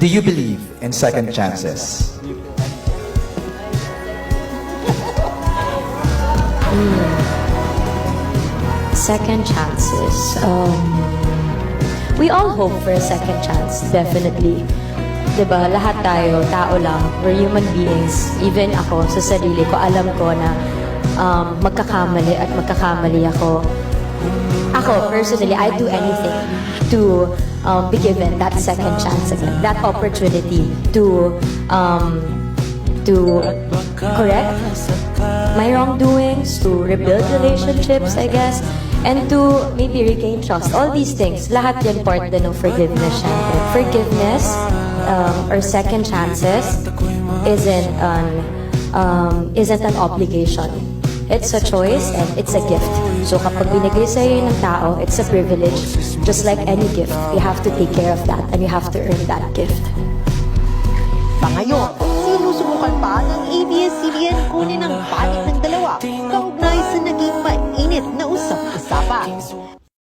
Do you believe in second chances? Second chances. We all hope for a second chance, definitely. Diba, lahat tayo, tao lang, we're human beings. Even ako, sa sarili ko, alam ko na magkakamali at magkakamali ako. Ako, personally, I'd do anything to be given that second chance again, that opportunity to correct my wrongdoings, to rebuild relationships, I guess, and to maybe regain trust. All these things, lahat yan part din ng forgiveness, syempre. Forgiveness or second chances isn't an obligation. It's a choice and it's a gift. So kapag binigay sa'yo ng tao, it's a privilege. Just like any gift, you have to take care of that and you have to earn that gift. Sa ngayon, sinusubukan pa ng ABS-CBN kunin ang